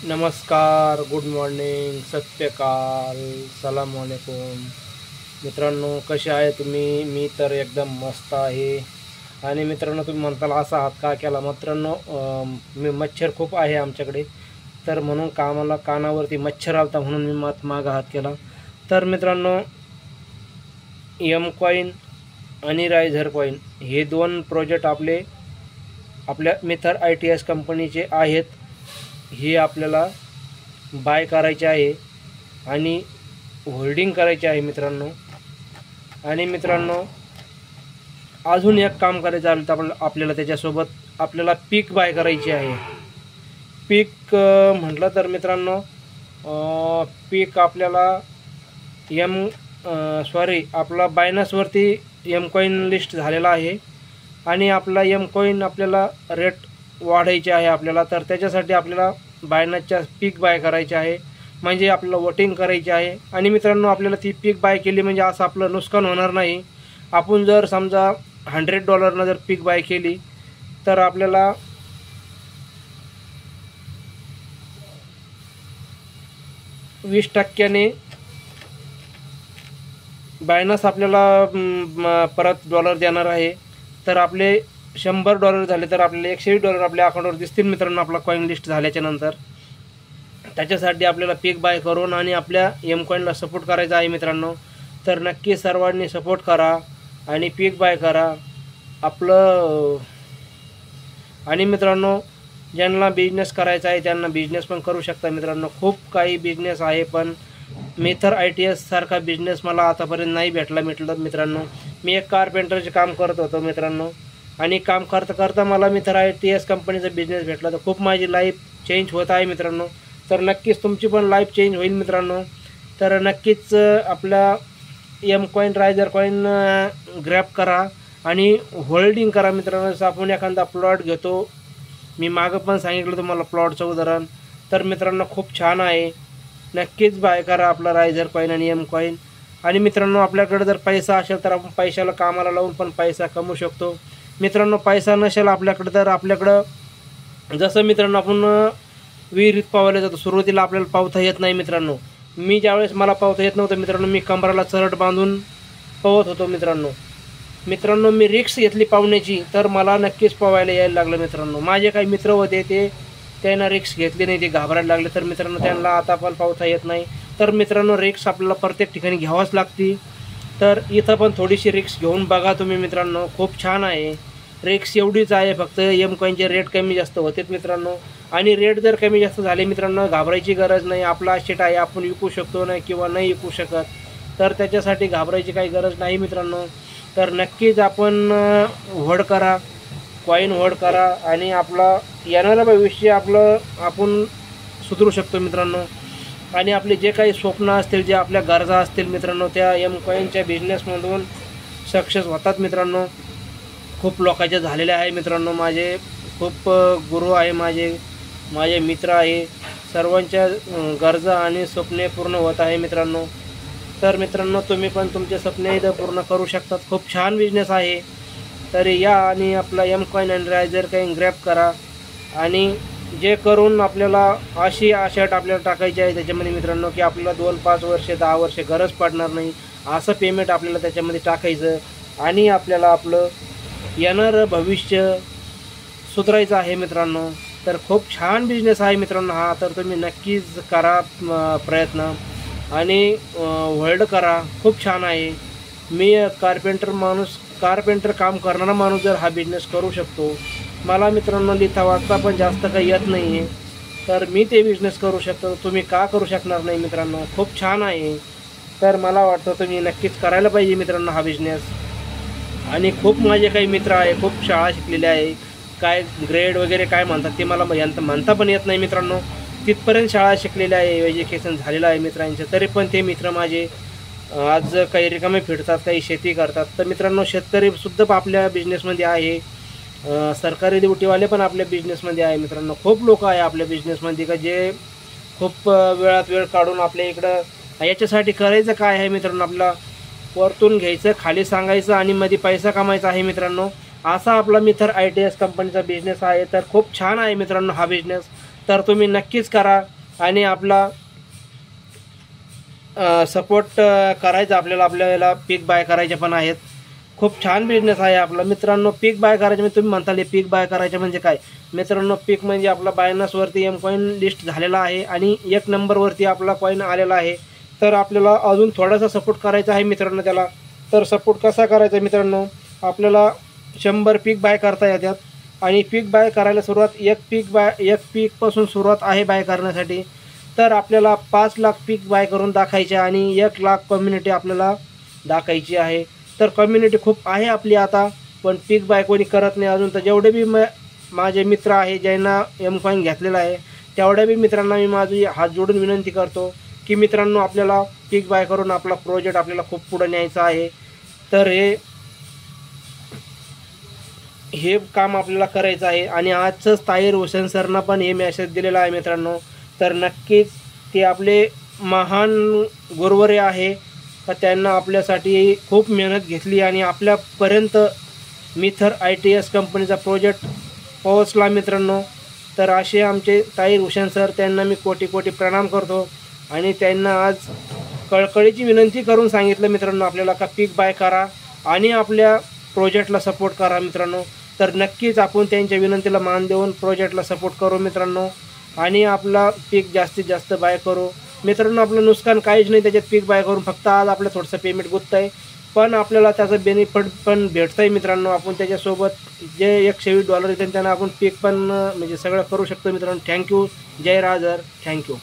नमस्कार, good morning, सत्यकाल, सलाम वालेकुम. मित्रांनो, कसे आहे तुम्ही? मी तर एकदम मस्त आहे. आणि मित्रांनो, तुम्ही म्हणताल असा हात का केला? मित्रांनो, मी मच्छर खूप आहे आमच्याकडे, तर म्हणून कामाला कानावरती मच्छर आलता म्हणून मी मागा हात केला. तर मित्रांनो, एम कॉईन आणि रायझर कॉईन हे दोन प्रोजेक्ट आपल्या मिथर ITS कंपनीचे आहेत. हे आपल्याला बाय करायचे आहे आणि होल्डिंग करायचे आहे मित्रांनो. आणि मित्रांनो, अजून एक काम करायचं आहे आपल्याला त्याच्यासोबत आपल्याला पीक बाय करायची आहे. पीक म्हटलं तर मित्रांनो, पीक आपल्याला आपला बायनान्सवरती एम कॉईन लिस्ट झालेला आहे आणि आपला एम कॉईन आपल्याला रेट वाढायचे आहे आपल्याला. तर त्याच्यासाठी आपल्याला बायनान्सच्या पीक बाय करायचे आहे, म्हणजे आपल्याला वोटिंग करायची आहे. आणि मित्रांनो, आपल्याला ती पीक बाय केली म्हणजे असं आपलं नुकसान होणार नाही. आपण जर समजा $100 जर पीक बाय केली तर आपल्याला 20% बायनान्स आपल्याला परत डॉलर देणार आहे. तर आपले $100 झाले तर आपल्याला $120 आपल्या अकाउंटवर दिसतील मित्रांनो, आपला कॉईन लिस्ट झाल्याच्या नंतर. त्याच्यासाठी आपल्याला पीक बाय करून आणि आपल्या एम कॉईनला सपोर्ट करायचा आहे मित्रांनो. तर नक्की सर्वांनी सपोर्ट करा आणि पीक बाय करा आपलं. आणि मित्रांनो, ज्यांना बिझनेस करायचा आहे त्यांना बिझनेस पण करू शकता मित्रांनो. खूप काही बिझनेस आहे, पण मिथर ITS सारखा बिझनेस मला आतापर्यंत नाही भेटला मित्रांनो. मी एक कारपेंटरचे काम करत होतो मित्रांनो, आणि काम करता करता मला मिथर ITS कंपनीचा बिझनेस भेटला. तर खूप माझी लाईफ चेंज होत आहे मित्रांनो. तर नक्कीच तुमची पण लाईफ चेंज होईल मित्रांनो. तर नक्कीच आपल्या M coin riser coin grab करा आणि होल्डिंग करा मित्रांनो. जसं आपण एखादा प्लॉट घेतो, मी मागं पण सांगितलं तुम्हाला प्लॉटचं उदाहरण. तर मित्रांनो, खूप छान आहे. नक्कीच बाय करा आपला रायझर कॉईन आणि एम कॉईन. आणि मित्रांनो, आपल्याकडे जर पैसा असेल तर आपण पैशाला कामाला लावून पण पैसा कमवू शकतो मित्रांनो. पैसा नसेल आपल्याकडं तर आपल्याकडं, जसं मित्रांनो आपण विहिरीत पावायला जातो, सुरुवातीला आपल्याला पावता येत नाही मित्रांनो. मी ज्यावेळेस मला पावता येत नव्हतं मित्रांनो, मी कमराला चरट बांधून पोहत होतो मित्रांनो. मी रिक्स घेतली पावण्याची, तर मला नक्कीच पोवायला यायला लागलं मित्रांनो. माझे काही मित्र होते त्यांना रिक्स घेतली नाही, ते घाबरायला लागले. तर मित्रांनो, त्यांना आता पण पावता येत नाही. तर मित्रांनो, रिक्स आपल्याला प्रत्येक ठिकाणी घ्यावाच लागते. तर इथं पण थोडीशी रिक्स घेऊन बघा तुम्ही मित्रांनो, खूप छान आहे. रिक्स एवढीच आहे, फक्त एम कॉईनचे रेट कमी जास्त होतेच मित्रांनो. आणि रेट जर कमी जास्त झाले मित्रांनो, घाबरायची गरज नाही. आपला असेट आहे, आपण विकू शकतो नाही किंवा नाही विकू शकत, तर त्याच्यासाठी घाबरायची काही गरज नाही मित्रांनो. तर नक्कीच आपण होल्ड करा, कॉईन होल्ड करा आणि आपला येणारं भविष्य आपण सुधरू शकतो मित्रांनो. आणि आपले जे काही स्वप्न असतील, जे आपल्या गरजा असतील मित्रांनो, त्या एम कॉईनच्या बिझनेसमधून सक्सेस होतात मित्रांनो. खूप लोकांचे झालेले आहे मित्रांनो. माझे खूप गुरु आहे, माझे मित्र आहे. सर्वांच्या गरजा आणि स्वप्ने पूर्ण होत आहे मित्रांनो. तर मित्रांनो, तुम्ही पण तुमचे स्वप्ने इथं पूर्ण करू शकतात. खूप छान बिझनेस आहे. तर या आणि आपला एम कॉईन आणि रायझर कॉईन ग्रॅब करा. आणि जे करून आपल्याला अशी अशर्ट आपल्याला टाकायची आहे त्याच्यामध्ये मित्रांनो, की आपल्याला 2, 5 वर्ष 10 वर्ष गरज पडणार नाही, असं पेमेंट आपल्याला त्याच्यामध्ये टाकायचं. आणि आपल्याला आपलं येणारं भविष्य सुधारायचं आहे मित्रांनो. तर खूप छान बिझनेस आहे मित्रांनो हा. तर तुम्ही नक्कीच करा प्रयत्न आणि होल्ड करा. खूप छान आहे. मी कारपेंटर काम करणारा माणूस जर हा बिझनेस करू शकतो, मला मित्रांनो लिहिता वाचता पण जास्त काही येत नाही आहे, तर मी ते बिझनेस करू शकतो. तुम्ही का करू शकणार नाही मित्रांनो? खूप छान आहे. तर मला वाटतं तुम्ही नक्कीच करायला पाहिजे मित्रांनो हा बिझनेस. आणि खूप माझे काही मित्र आहे, खूप शाळा शिकलेले आहे, काय ग्रेड वगैरे काय म्हणतात ते मला म्हणता पण येत नाही मित्रांनो. तिथपर्यंत शाळा शिकलेल्या आहे, एज्युकेशन झालेलं आहे मित्रांचं. तरी पण ते मित्र माझे आज काही रिकामे फिरतात, काही शेती करतात. तर मित्रांनो, शेतकरीसुद्धा आपल्या बिझनेसमध्ये आहे, सरकारी ड्युटीवाले पण आपल्या बिझनेसमध्ये आहे मित्रांनो. खूप लोक आहे आपल्या बिझनेसमध्ये का जे खूप वेळात वेळ काढून आपल्या इकडं याच्यासाठी करायचं काय आहे मित्रांनो, आपला वरतून घ्यायचं, खाली सांगायचं आणि मध्ये पैसा कमायचा आहे मित्रांनो. असा आपला मिथर ITS कंपनीचा बिझनेस आहे. तर खूप छान आहे मित्रांनो हा बिझनेस. तर तुम्ही नक्कीच करा आणि आपला सपोर्ट करायचा आपल्याला पीक बाय करायचे पण आहेत. खूप छान बिझनेस आहे आपला मित्रांनो. पीक बाय करायचे म्हणजे तुम्ही म्हणताल पीक बाय करायचे म्हणजे काय मित्रांनो, पीक म्हणजे आपला बायनान्सवरती एम कॉईन लिस्ट झालेला आहे आणि 1 नंबरवरती आपला कॉईन आलेला आहे. तर आपल्याला अजून थोडासा सपोर्ट करायचा आहे मित्रांनो त्याला. तर सपोर्ट कसा करायचा मित्रांनो, आपल्याला 100 पीक बाय करता येतात आणि पीक बाय करायला सुरुवात एक पीकपासून सुरुवात आहे बाय करण्यासाठी. तर आपल्याला 5 लाख पीक बाय करून दाखायचे आणि 1 लाख कम्युनिटी आपल्याला दाखायची आहे. तर कम्युनिटी खूप आहे आपली आता, पण पीक बाय कोणी करत नाही अजून. तर जेवढे बी माझे मित्र आहे ज्यांना एम कॉईन घेतलेला आहे तेवढ्या बी मित्रांना मी माझी हात जोडून विनंती करतो की मित्रांनो, आपल्याला पीक बाय करून आपला प्रोजेक्ट आपल्याला खूप पुढे न्यायचा आहे. तर हे काम आपल्याला करायचं आहे. आणि आजच ताहीर हुसेन सरना पण हे मेसेज दिलेला आहे मित्रांनो. तर नक्कीच ते आपले महान गुरुवरे आहे, तर त्यांना आपल्यासाठी खूप मेहनत घेतली आणि आपल्यापर्यंत मिथर ITS कंपनीचा प्रोजेक्ट पोहोचला मित्रांनो. तर असे आमचे ताहीर हुसेन सर, त्यांना मी कोटी कोटी प्रणाम करतो. आणि त्यांना आज कळकळीची विनंती करून सांगितलं मित्रांनो आपल्याला का पीक बाय करा आणि आपल्या प्रोजेक्टला सपोर्ट करा मित्रांनो. तर नक्कीच आपण त्यांच्या विनंतीला मान देऊन प्रोजेक्टला सपोर्ट करू मित्रांनो आणि आपला पीक जास्तीत जास्त बाय करू मित्रांनो. आपलं नुकसान काहीच नाही त्याच्यात पीक बाय करून, फक्त आज आपलं थोडंसं पेमेंट गुंततं आहे, पण आपल्याला त्याचं बेनिफिट पण भेटतं आहे मित्रांनो. आपण त्याच्यासोबत जे $120 येते त्यांना आपण पीक पण म्हणजे सगळं करू शकतो मित्रांनो. थँक्यू. जय राजर. थँक्यू.